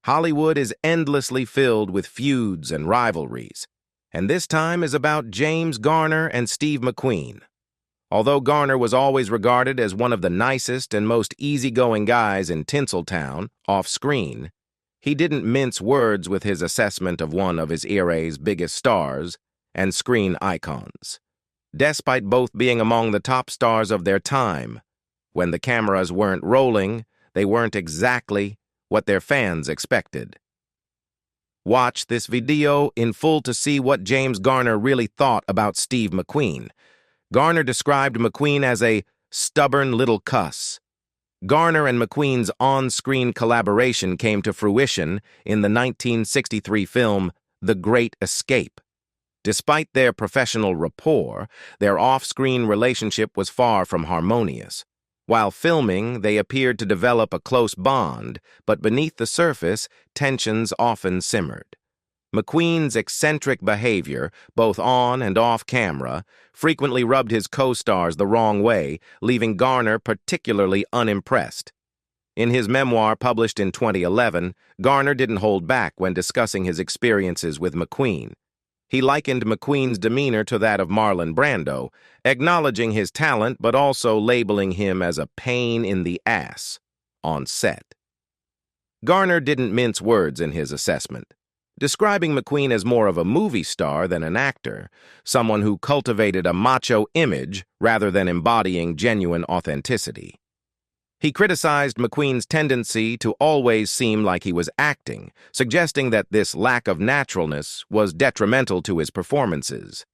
Hollywood is endlessly filled with feuds and rivalries, and this time is about James Garner and Steve McQueen. Although Garner was always regarded as one of the nicest and most easygoing guys in Tinseltown, off-screen, he didn't mince words with his assessment of one of his era's biggest stars and screen icons. Despite both being among the top stars of their time, when the cameras weren't rolling, they weren't exactly what their fans expected. Watch this video in full to see what James Garner really thought about Steve McQueen. Garner described McQueen as a stubborn little cuss. Garner and McQueen's on-screen collaboration came to fruition in the 1963 film The Great Escape. Despite their professional rapport, their off-screen relationship was far from harmonious. While filming, they appeared to develop a close bond, but beneath the surface, tensions often simmered. McQueen's eccentric behavior, both on and off camera, frequently rubbed his co-stars the wrong way, leaving Garner particularly unimpressed. In his memoir published in 2011, Garner didn't hold back when discussing his experiences with McQueen. He likened McQueen's demeanor to that of Marlon Brando, acknowledging his talent but also labeling him as a pain in the ass on set. Garner didn't mince words in his assessment, describing McQueen as more of a movie star than an actor, someone who cultivated a macho image rather than embodying genuine authenticity. He criticized McQueen's tendency to always seem like he was acting, suggesting that this lack of naturalness was detrimental to his performances.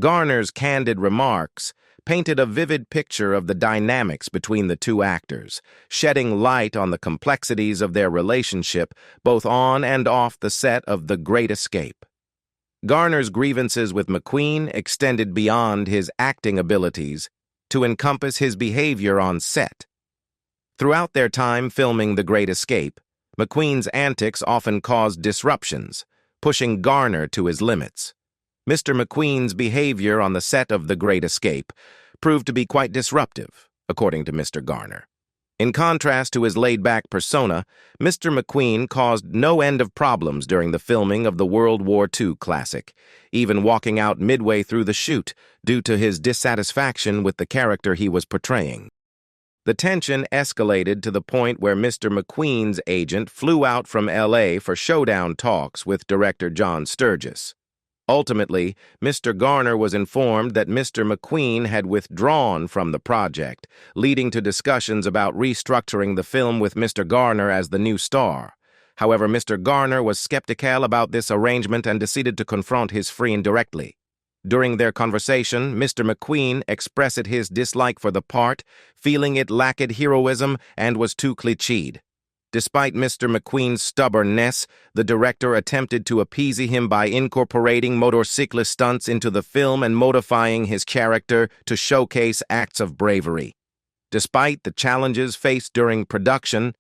Garner's candid remarks painted a vivid picture of the dynamics between the two actors, shedding light on the complexities of their relationship both on and off the set of The Great Escape. Garner's grievances with McQueen extended beyond his acting abilities to encompass his behavior on set. Throughout their time filming The Great Escape, McQueen's antics often caused disruptions, pushing Garner to his limits. Mr. McQueen's behavior on the set of The Great Escape proved to be quite disruptive, according to Mr. Garner. In contrast to his laid-back persona, Mr. McQueen caused no end of problems during the filming of the World War II classic, even walking out midway through the shoot due to his dissatisfaction with the character he was portraying. The tension escalated to the point where Mr. McQueen's agent flew out from L.A. for showdown talks with director John Sturges. Ultimately, Mr. Garner was informed that Mr. McQueen had withdrawn from the project, leading to discussions about restructuring the film with Mr. Garner as the new star. However, Mr. Garner was skeptical about this arrangement and decided to confront his friend directly. During their conversation, Mr. McQueen expressed his dislike for the part, feeling it lacked heroism and was too cliched. Despite Mr. McQueen's stubbornness, the director attempted to appease him by incorporating motorcyclist stunts into the film and modifying his character to showcase acts of bravery. Despite the challenges faced during production,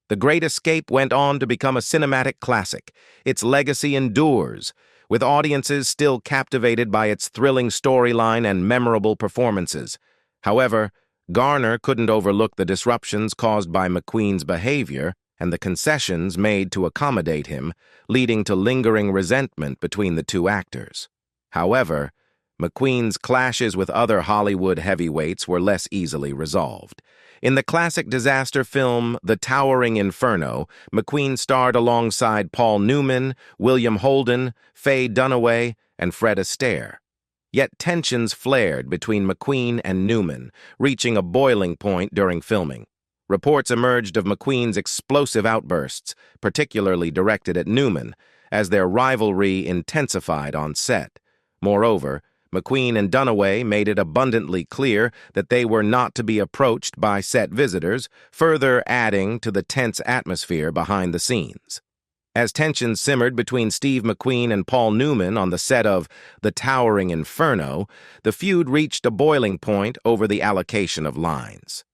The Great Escape went on to become a cinematic classic. Its legacy endures, with audiences still captivated by its thrilling storyline and memorable performances. However, Garner couldn't overlook the disruptions caused by McQueen's behavior and the concessions made to accommodate him, leading to lingering resentment between the two actors. However, McQueen's clashes with other Hollywood heavyweights were less easily resolved. In the classic disaster film The Towering Inferno, McQueen starred alongside Paul Newman, William Holden, Faye Dunaway, and Fred Astaire. Yet tensions flared between McQueen and Newman, reaching a boiling point during filming. Reports emerged of McQueen's explosive outbursts, particularly directed at Newman, as their rivalry intensified on set. Moreover, McQueen and Dunaway made it abundantly clear that they were not to be approached by set visitors, further adding to the tense atmosphere behind the scenes. As tensions simmered between Steve McQueen and Paul Newman on the set of The Towering Inferno, the feud reached a boiling point over the allocation of lines.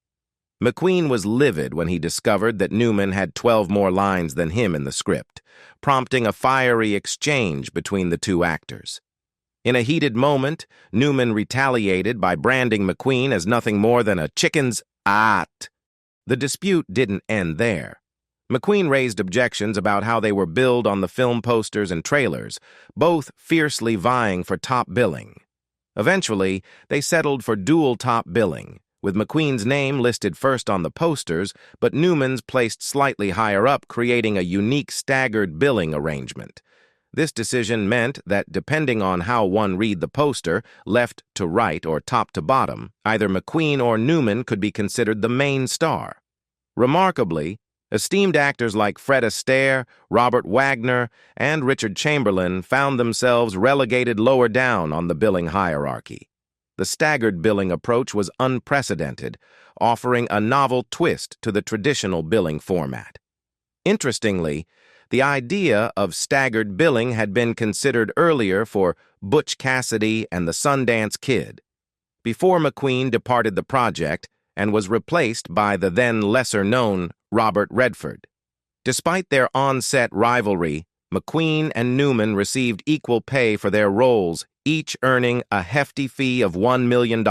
McQueen was livid when he discovered that Newman had 12 more lines than him in the script, prompting a fiery exchange between the two actors. In a heated moment, Newman retaliated by branding McQueen as nothing more than a chicken's aat. The dispute didn't end there. McQueen raised objections about how they were billed on the film posters and trailers, both fiercely vying for top billing. Eventually, they settled for dual top billing, with McQueen's name listed first on the posters, but Newman's placed slightly higher up, creating a unique staggered billing arrangement. This decision meant that depending on how one read the poster, left to right or top to bottom, either McQueen or Newman could be considered the main star. Remarkably, esteemed actors like Fred Astaire, Robert Wagner, and Richard Chamberlain found themselves relegated lower down on the billing hierarchy. The staggered billing approach was unprecedented, offering a novel twist to the traditional billing format. Interestingly, the idea of staggered billing had been considered earlier for Butch Cassidy and the Sundance Kid, before McQueen departed the project and was replaced by the then lesser-known Robert Redford. Despite their on-set rivalry, McQueen and Newman received equal pay for their roles, each earning a hefty fee of $1 million.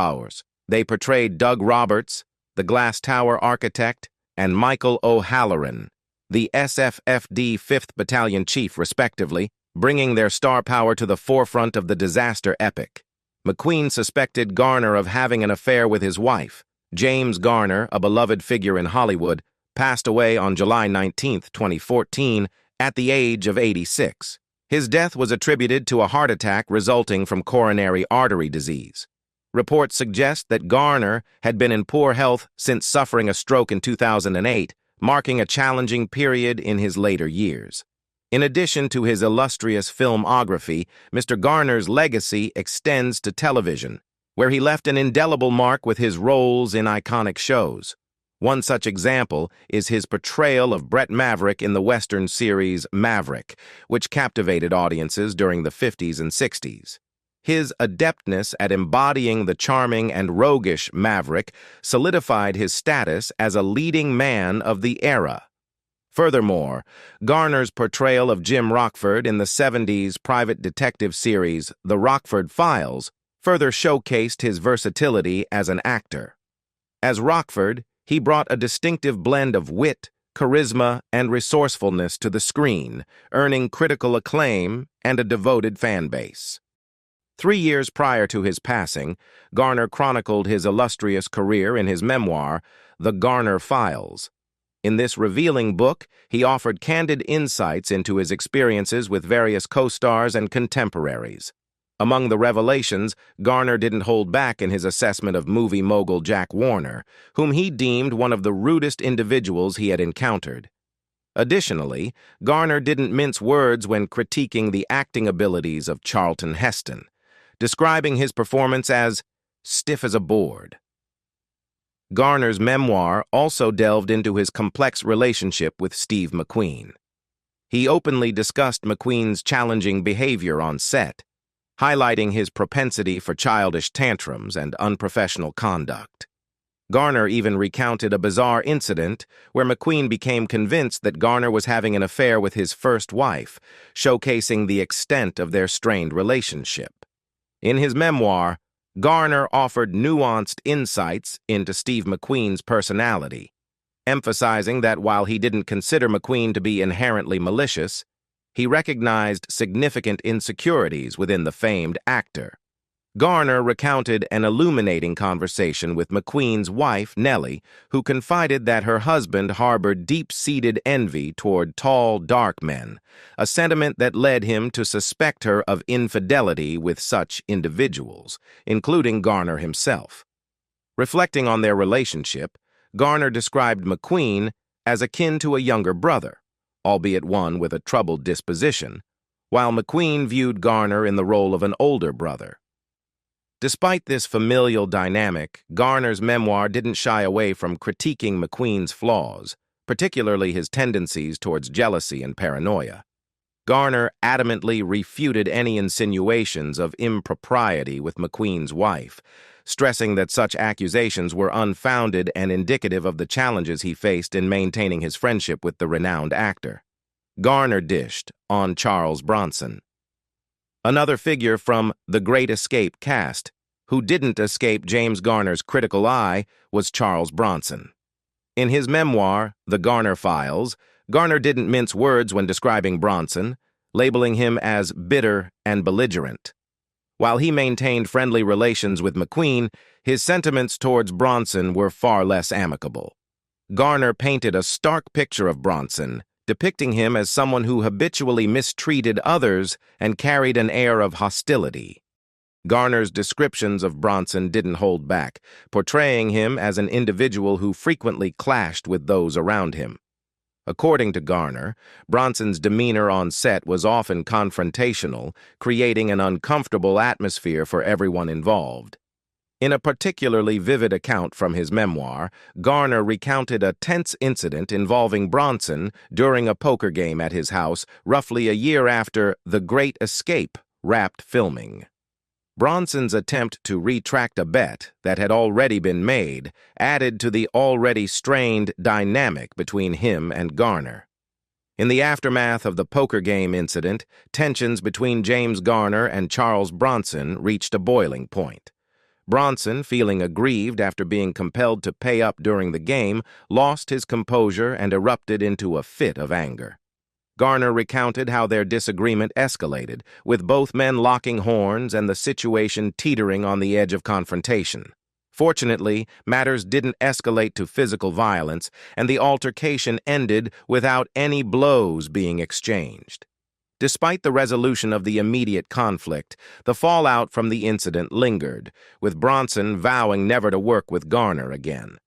They portrayed Doug Roberts, the Glass Tower architect, and Michael O'Halloran, the SFFD 5th Battalion Chief, respectively, bringing their star power to the forefront of the disaster epic. McQueen suspected Garner of having an affair with his wife. James Garner, a beloved figure in Hollywood, passed away on July 19, 2014, at the age of 86. His death was attributed to a heart attack resulting from coronary artery disease. Reports suggest that Garner had been in poor health since suffering a stroke in 2008, marking a challenging period in his later years. In addition to his illustrious filmography, Mr. Garner's legacy extends to television, where he left an indelible mark with his roles in iconic shows. One such example is his portrayal of Brett Maverick in the Western series Maverick, which captivated audiences during the 50s and 60s. His adeptness at embodying the charming and roguish Maverick solidified his status as a leading man of the era. Furthermore, Garner's portrayal of Jim Rockford in the 70s private detective series The Rockford Files further showcased his versatility as an actor. As Rockford, he brought a distinctive blend of wit, charisma, and resourcefulness to the screen, earning critical acclaim and a devoted fan base. 3 years prior to his passing, Garner chronicled his illustrious career in his memoir, The Garner Files. In this revealing book, he offered candid insights into his experiences with various co-stars and contemporaries. Among the revelations, Garner didn't hold back in his assessment of movie mogul Jack Warner, whom he deemed one of the rudest individuals he had encountered. Additionally, Garner didn't mince words when critiquing the acting abilities of Charlton Heston, describing his performance as stiff as a board. Garner's memoir also delved into his complex relationship with Steve McQueen. He openly discussed McQueen's challenging behavior on set, highlighting his propensity for childish tantrums and unprofessional conduct. Garner even recounted a bizarre incident where McQueen became convinced that Garner was having an affair with his first wife, showcasing the extent of their strained relationship. In his memoir, Garner offered nuanced insights into Steve McQueen's personality, emphasizing that while he didn't consider McQueen to be inherently malicious, he recognized significant insecurities within the famed actor. Garner recounted an illuminating conversation with McQueen's wife, Nellie, who confided that her husband harbored deep-seated envy toward tall, dark men, a sentiment that led him to suspect her of infidelity with such individuals, including Garner himself. Reflecting on their relationship, Garner described McQueen as akin to a younger brother, albeit one with a troubled disposition, while McQueen viewed Garner in the role of an older brother. Despite this familial dynamic, Garner's memoir didn't shy away from critiquing McQueen's flaws, particularly his tendencies towards jealousy and paranoia. Garner adamantly refuted any insinuations of impropriety with McQueen's wife, stressing that such accusations were unfounded and indicative of the challenges he faced in maintaining his friendship with the renowned actor. Garner dished on Charles Bronson, another figure from The Great Escape cast, who didn't escape James Garner's critical eye, was Charles Bronson. In his memoir, The Garner Files, Garner didn't mince words when describing Bronson, labeling him as bitter and belligerent. While he maintained friendly relations with McQueen, his sentiments towards Bronson were far less amicable. Garner painted a stark picture of Bronson, depicting him as someone who habitually mistreated others and carried an air of hostility. Garner's descriptions of Bronson didn't hold back, portraying him as an individual who frequently clashed with those around him. According to Garner, Bronson's demeanor on set was often confrontational, creating an uncomfortable atmosphere for everyone involved. In a particularly vivid account from his memoir, Garner recounted a tense incident involving Bronson during a poker game at his house roughly a year after The Great Escape wrapped filming. Bronson's attempt to retract a bet that had already been made added to the already strained dynamic between him and Garner. In the aftermath of the poker game incident, tensions between James Garner and Charles Bronson reached a boiling point. Bronson, feeling aggrieved after being compelled to pay up during the game, lost his composure and erupted into a fit of anger. Garner recounted how their disagreement escalated, with both men locking horns and the situation teetering on the edge of confrontation. Fortunately, matters didn't escalate to physical violence, and the altercation ended without any blows being exchanged. Despite the resolution of the immediate conflict, the fallout from the incident lingered, with Bronson vowing never to work with Garner again.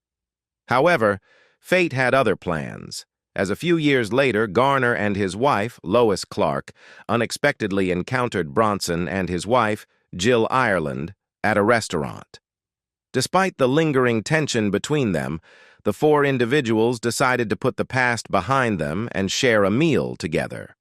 However, fate had other plans, as a few years later Garner and his wife, Lois Clark, unexpectedly encountered Bronson and his wife, Jill Ireland, at a restaurant. Despite the lingering tension between them, the four individuals decided to put the past behind them and share a meal together.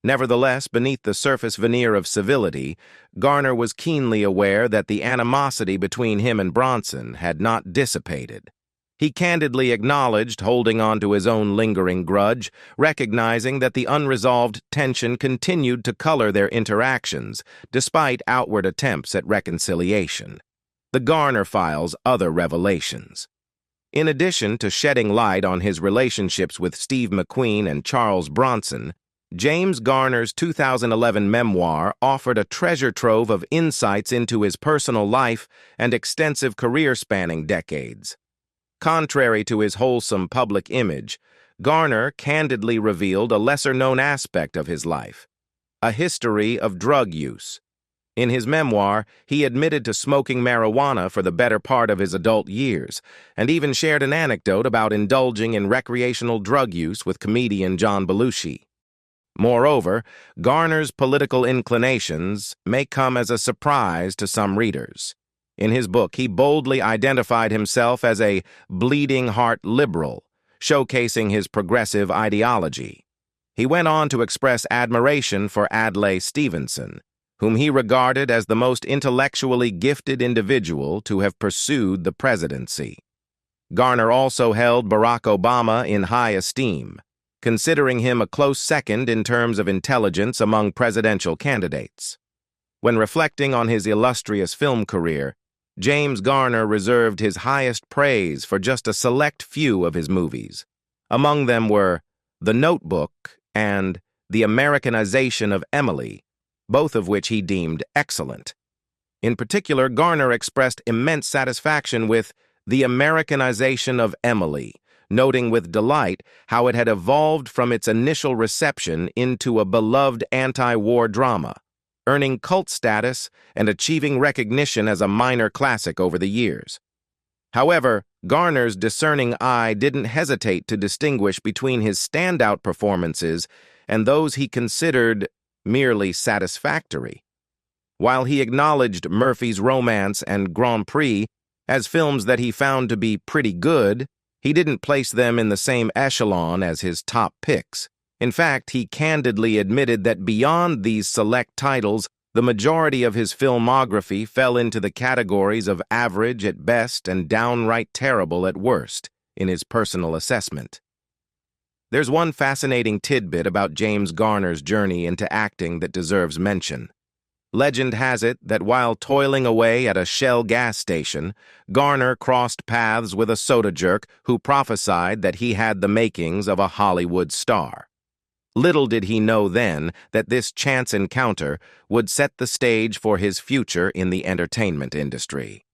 Nevertheless, beneath the surface veneer of civility, Garner was keenly aware that the animosity between him and Bronson had not dissipated. He candidly acknowledged holding on to his own lingering grudge, recognizing that the unresolved tension continued to color their interactions, despite outward attempts at reconciliation. The Garner Files' other revelations. In addition to shedding light on his relationships with Steve McQueen and Charles Bronson, James Garner's 2011 memoir offered a treasure trove of insights into his personal life and extensive career spanning decades. Contrary to his wholesome public image, Garner candidly revealed a lesser-known aspect of his life, a history of drug use. In his memoir, he admitted to smoking marijuana for the better part of his adult years, and even shared an anecdote about indulging in recreational drug use with comedian John Belushi. Moreover, Garner's political inclinations may come as a surprise to some readers. In his book, he boldly identified himself as a bleeding-heart liberal, showcasing his progressive ideology. He went on to express admiration for Adlai Stevenson, whom he regarded as the most intellectually gifted individual to have pursued the presidency. Garner also held Barack Obama in high esteem, considering him a close second in terms of intelligence among presidential candidates. When reflecting on his illustrious film career, James Garner reserved his highest praise for just a select few of his movies. Among them were The Notebook and The Americanization of Emily, both of which he deemed excellent. In particular, Garner expressed immense satisfaction with The Americanization of Emily, noting with delight how it had evolved from its initial reception into a beloved anti-war drama, earning cult status and achieving recognition as a minor classic over the years. However, Garner's discerning eye didn't hesitate to distinguish between his standout performances and those he considered merely satisfactory. While he acknowledged Murphy's Romance and Grand Prix as films that he found to be pretty good, he didn't place them in the same echelon as his top picks. In fact, he candidly admitted that beyond these select titles, the majority of his filmography fell into the categories of average at best and downright terrible at worst, in his personal assessment. There's one fascinating tidbit about James Garner's journey into acting that deserves mention. Legend has it that while toiling away at a Shell gas station, Garner crossed paths with a soda jerk who prophesied that he had the makings of a Hollywood star. Little did he know then that this chance encounter would set the stage for his future in the entertainment industry.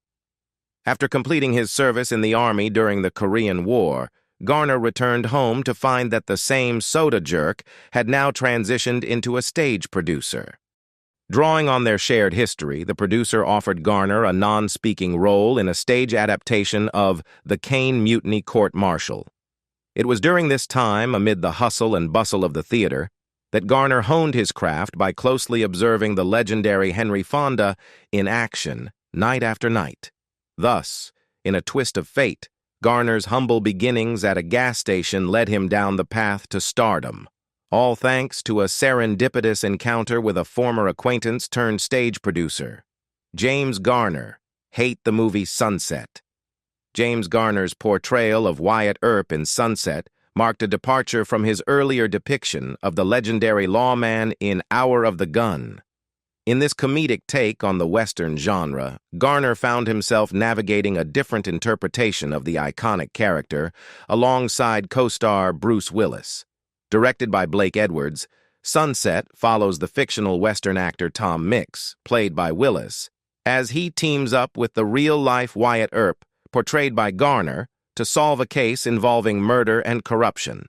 After completing his service in the Army during the Korean War, Garner returned home to find that the same soda jerk had now transitioned into a stage producer. Drawing on their shared history, the producer offered Garner a non-speaking role in a stage adaptation of The Caine Mutiny Court-Martial. It was during this time, amid the hustle and bustle of the theater, that Garner honed his craft by closely observing the legendary Henry Fonda in action night after night. Thus, in a twist of fate, Garner's humble beginnings at a gas station led him down the path to stardom, all thanks to a serendipitous encounter with a former acquaintance turned stage producer. James Garner, hate the movie Sunset. James Garner's portrayal of Wyatt Earp in Sunset marked a departure from his earlier depiction of the legendary lawman in Hour of the Gun. In this comedic take on the Western genre, Garner found himself navigating a different interpretation of the iconic character alongside co-star Bruce Willis. Directed by Blake Edwards, Sunset follows the fictional Western actor Tom Mix, played by Willis, as he teams up with the real-life Wyatt Earp, portrayed by Garner, to solve a case involving murder and corruption.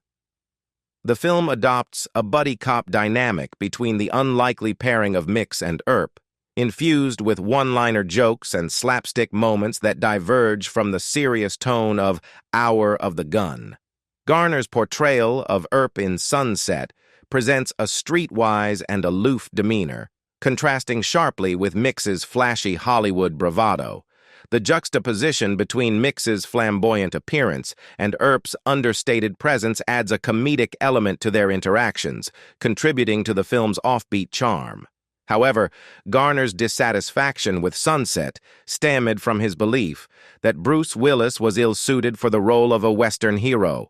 The film adopts a buddy cop dynamic between the unlikely pairing of Mix and Earp, infused with one-liner jokes and slapstick moments that diverge from the serious tone of Hour of the Gun. Garner's portrayal of Earp in Sunset presents a streetwise and aloof demeanor, contrasting sharply with Mix's flashy Hollywood bravado. The juxtaposition between Mix's flamboyant appearance and Earp's understated presence adds a comedic element to their interactions, contributing to the film's offbeat charm. However, Garner's dissatisfaction with Sunset stemmed from his belief that Bruce Willis was ill-suited for the role of a Western hero.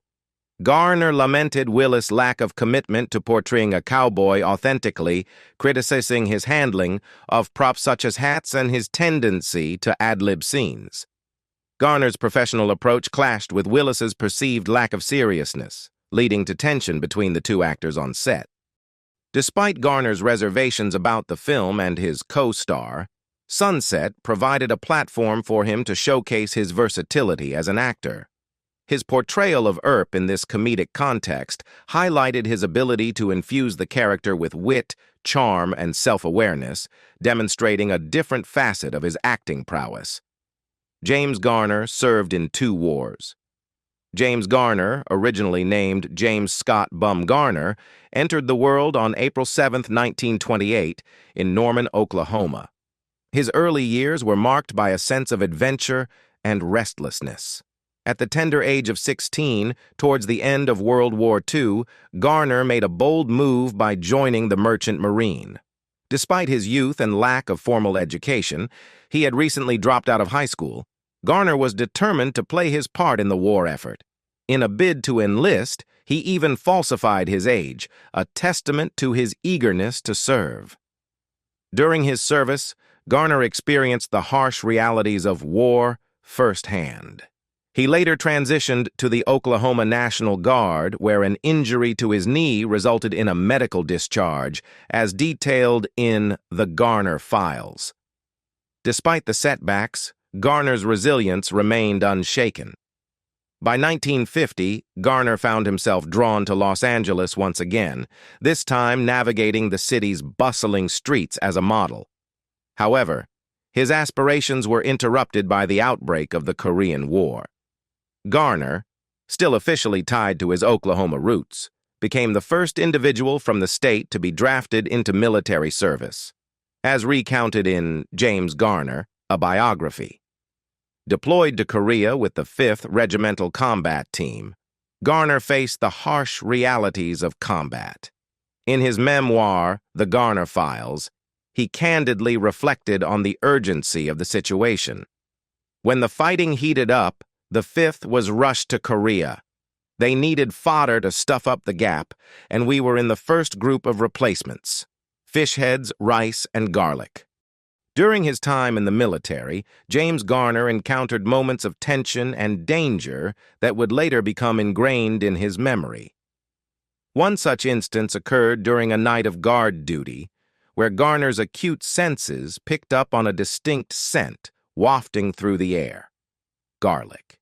Garner lamented Willis' lack of commitment to portraying a cowboy authentically, criticizing his handling of props such as hats and his tendency to ad-lib scenes. Garner's professional approach clashed with Willis's perceived lack of seriousness, leading to tension between the two actors on set. Despite Garner's reservations about the film and his co-star, Sunset provided a platform for him to showcase his versatility as an actor. His portrayal of Earp in this comedic context highlighted his ability to infuse the character with wit, charm, and self-awareness, demonstrating a different facet of his acting prowess. James Garner served in 2 wars. James Garner, originally named James Scott Bum Garner, entered the world on April 7, 1928, in Norman, Oklahoma. His early years were marked by a sense of adventure and restlessness. At the tender age of 16, towards the end of World War II, Garner made a bold move by joining the Merchant Marine. Despite his youth and lack of formal education, he had recently dropped out of high school. Garner was determined to play his part in the war effort. In a bid to enlist, he even falsified his age, a testament to his eagerness to serve. During his service, Garner experienced the harsh realities of war firsthand. He later transitioned to the Oklahoma National Guard, where an injury to his knee resulted in a medical discharge, as detailed in the Garner Files. Despite the setbacks, Garner's resilience remained unshaken. By 1950, Garner found himself drawn to Los Angeles once again, this time navigating the city's bustling streets as a model. However, his aspirations were interrupted by the outbreak of the Korean War. Garner, still officially tied to his Oklahoma roots, became the first individual from the state to be drafted into military service, as recounted in James Garner, a biography. Deployed to Korea with the 5th Regimental Combat Team, Garner faced the harsh realities of combat. In his memoir, The Garner Files, he candidly reflected on the urgency of the situation. When the fighting heated up, the 5th was rushed to Korea. They needed fodder to stuff up the gap, and we were in the first group of replacements. fish heads, rice, and garlic. During his time in the military, James Garner encountered moments of tension and danger that would later become ingrained in his memory. One such instance occurred during a night of guard duty, where Garner's acute senses picked up on a distinct scent wafting through the air: garlic.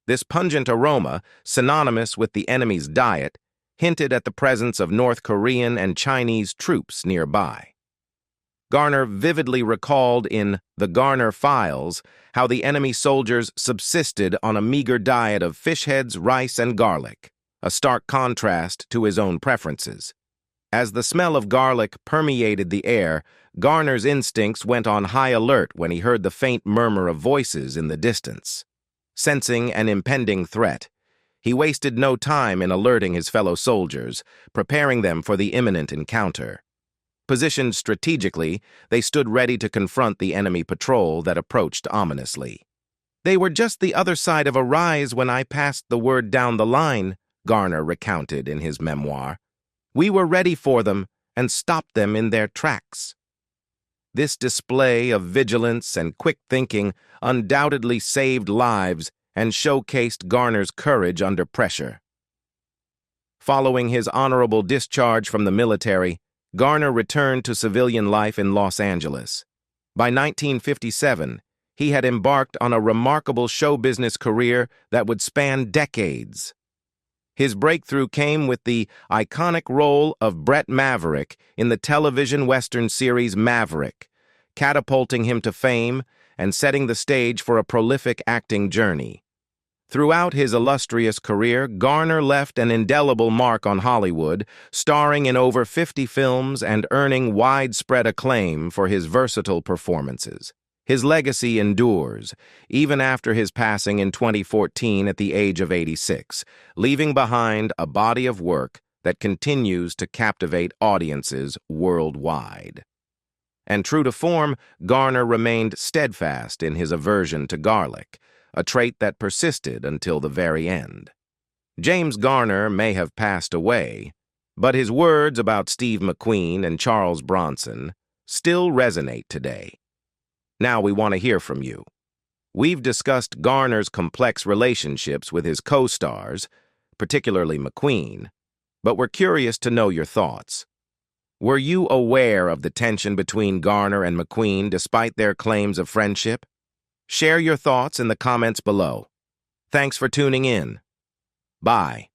This pungent aroma, synonymous with the enemy's diet, hinted at the presence of North Korean and Chinese troops nearby. Garner vividly recalled in The Garner Files how the enemy soldiers subsisted on a meager diet of fish heads, rice, and garlic, a stark contrast to his own preferences. As the smell of garlic permeated the air, Garner's instincts went on high alert when he heard the faint murmur of voices in the distance. Sensing an impending threat, he wasted no time in alerting his fellow soldiers, preparing them for the imminent encounter. Positioned strategically, they stood ready to confront the enemy patrol that approached ominously. "They were just the other side of a rise when I passed the word down the line," Garner recounted in his memoir. "We were ready for them and stopped them in their tracks." This display of vigilance and quick thinking undoubtedly saved lives and showcased Garner's courage under pressure. Following his honorable discharge from the military, Garner returned to civilian life in Los Angeles. By 1957, he had embarked on a remarkable show business career that would span decades. His breakthrough came with the iconic role of Brett Maverick in the television Western series Maverick, catapulting him to fame and setting the stage for a prolific acting journey. Throughout his illustrious career, Garner left an indelible mark on Hollywood, starring in over 50 films and earning widespread acclaim for his versatile performances. His legacy endures, even after his passing in 2014 at the age of 86, leaving behind a body of work that continues to captivate audiences worldwide. And true to form, Garner remained steadfast in his aversion to garlic, a trait that persisted until the very end. James Garner may have passed away, but his words about Steve McQueen and Charles Bronson still resonate today. Now we want to hear from you. We've discussed Garner's complex relationships with his co-stars, particularly McQueen, but we're curious to know your thoughts. Were you aware of the tension between Garner and McQueen despite their claims of friendship? Share your thoughts in the comments below. Thanks for tuning in. Bye.